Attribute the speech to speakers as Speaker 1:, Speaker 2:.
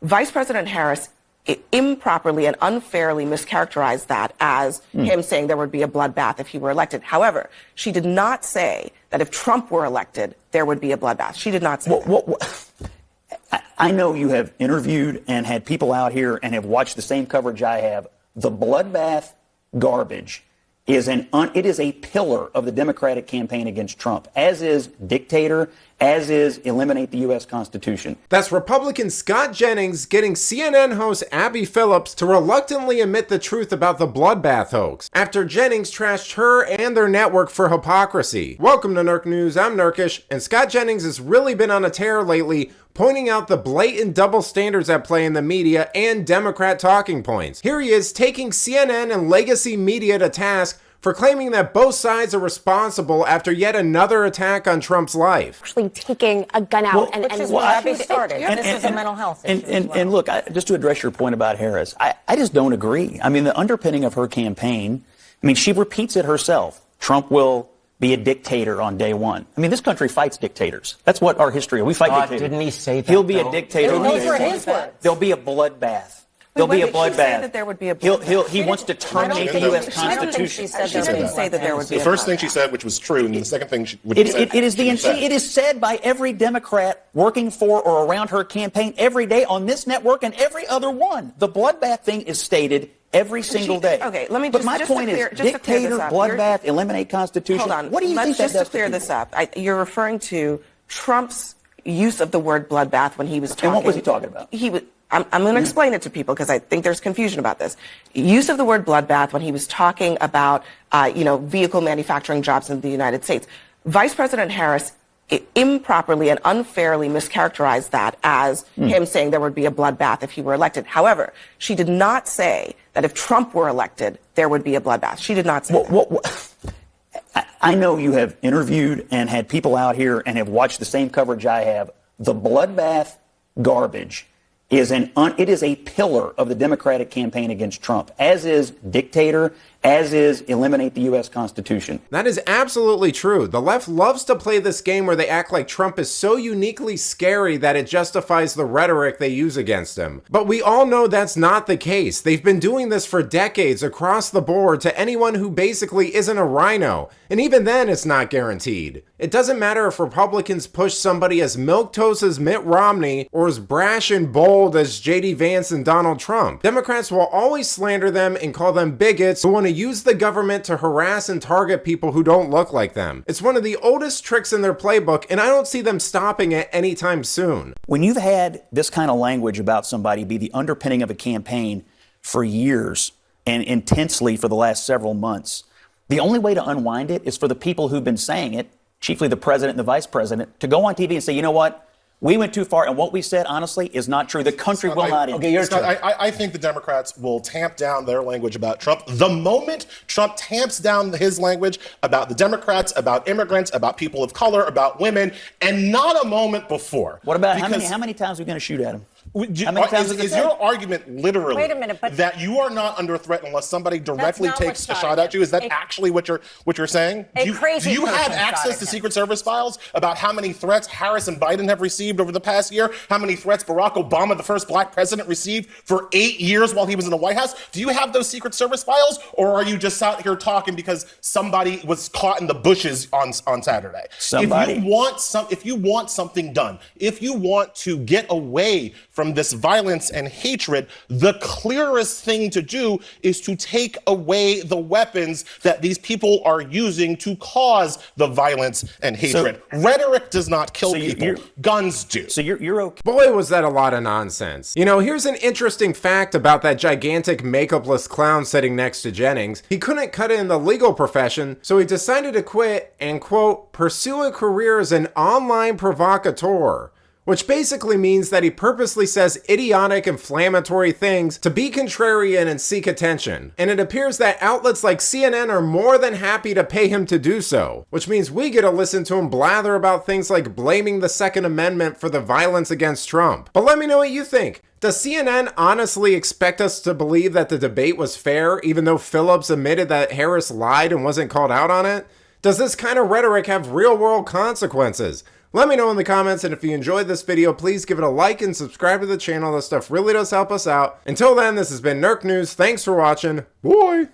Speaker 1: Vice President Harris improperly and unfairly mischaracterized that as him saying there would be a bloodbath if he were elected. However, she did not say that if Trump were elected, there would be a bloodbath. She did not say that.
Speaker 2: I know you have interviewed and had people out here and have watched the same coverage I have. The bloodbath garbage is it is a pillar of the Democratic campaign against Trump, as is dictator, as is eliminate the U.S. Constitution.
Speaker 3: That's Republican Scott Jennings getting CNN host Abby Phillips to reluctantly admit the truth about the bloodbath hoax, after Jennings trashed her and their network for hypocrisy. Welcome to Nerk News, I'm Nerkish, and Scott Jennings has really been on a tear lately, pointing out the blatant double standards at play in the media and Democrat talking points. Here he is taking CNN and legacy media to task for claiming that both sides are responsible after yet another attack on Trump's life.
Speaker 4: Actually taking a gun out
Speaker 5: Which is what Abby started. This is a mental health issue as well.
Speaker 2: And look, just to address your point about Harris, I just don't agree. I mean, the underpinning of her campaign, I mean, she repeats it herself. Trump will be a dictator on day one. I mean, this country fights dictators. That's what our history is. We fight dictators.
Speaker 6: Didn't he say that?
Speaker 2: He'll be a dictator.
Speaker 5: Those were his words.
Speaker 2: There'll be a bloodbath. There'll be a bloodbath.
Speaker 1: She say that there would be a bloodbath.
Speaker 2: He wants to terminate the U.S. Constitution.
Speaker 1: She didn't say that there would be
Speaker 7: the first thing she said, which was true, and the second thing it
Speaker 2: is said by every Democrat working for or around her campaign every day on this network and every other one. The bloodbath thing is stated every single day.
Speaker 1: Okay, let me
Speaker 2: But my point is, dictator, bloodbath, eliminate Constitution.
Speaker 1: Hold on.
Speaker 2: What do you think that does
Speaker 1: just to clear this up, you're referring to Trump's use of the word bloodbath when he was talking.
Speaker 2: And what was he talking about?
Speaker 1: I'm going to explain it to people because I think there's confusion about this. Use of the word bloodbath when he was talking about, vehicle manufacturing jobs in the United States. Vice President Harris improperly and unfairly mischaracterized that as him saying there would be a bloodbath if he were elected. However, she did not say that if Trump were elected, there would be a bloodbath. She did not say that.
Speaker 2: I know you have interviewed and had people out here and have watched the same coverage I have. The bloodbath garbage is it is a pillar of the Democratic campaign against Trump, as is dictator, as is eliminate the U.S. Constitution.
Speaker 3: That is absolutely true. The left loves to play this game where they act like Trump is so uniquely scary that it justifies the rhetoric they use against him. But we all know that's not the case. They've been doing this for decades across the board to anyone who basically isn't a rhino. And even then, it's not guaranteed. It doesn't matter if Republicans push somebody as milquetoast as Mitt Romney or as brash and bold as J.D. Vance and Donald Trump. Democrats will always slander them and call them bigots who want to use the government to harass and target people who don't look like them. It's one of the oldest tricks in their playbook, and I don't see them stopping it anytime soon.
Speaker 2: When you've had this kind of language about somebody be the underpinning of a campaign for years and intensely for the last several months, the only way to unwind it is for the people who've been saying it, chiefly the president and the vice president, to go on TV and say, you know what? We went too far, and what we said, honestly, is not true. The country will not end.
Speaker 7: Okay, I think the Democrats will tamp down their language about Trump. The moment Trump tamps down his language about the Democrats, about immigrants, about people of color, about women, and not a moment before.
Speaker 2: What about how many times are we going to shoot at him?
Speaker 7: Is your argument literally
Speaker 5: Wait a minute, but
Speaker 7: that you are not under threat unless somebody directly takes a shot at you? Is that actually what you're saying? Do you have access to Secret Service files about how many threats Harris and Biden have received over the past year? How many threats Barack Obama, the first black president, received for 8 years while he was in the White House? Do you have those Secret Service files, or are you just out here talking because somebody was caught in the bushes on Saturday?
Speaker 2: Somebody.
Speaker 7: If you want something done, if you want to get away from this violence and hatred, the clearest thing to do is to take away the weapons that these people are using to cause the violence and hatred. Rhetoric does not kill people. Guns do.
Speaker 2: So you're okay.
Speaker 3: Boy, was that a lot of nonsense. You know, here's an interesting fact about that gigantic makeupless clown sitting next to Jennings. He couldn't cut it in the legal profession, so he decided to quit and, quote, pursue a career as an online provocateur, which basically means that he purposely says idiotic, inflammatory things to be contrarian and seek attention. And it appears that outlets like CNN are more than happy to pay him to do so, which means we get to listen to him blather about things like blaming the Second Amendment for the violence against Trump. But let me know what you think. Does CNN honestly expect us to believe that the debate was fair, even though Phillips admitted that Harris lied and wasn't called out on it? Does this kind of rhetoric have real-world consequences? Let me know in the comments, and if you enjoyed this video, please give it a like and subscribe to the channel. This stuff really does help us out. Until then, this has been Nerk News. Thanks for watching. Bye!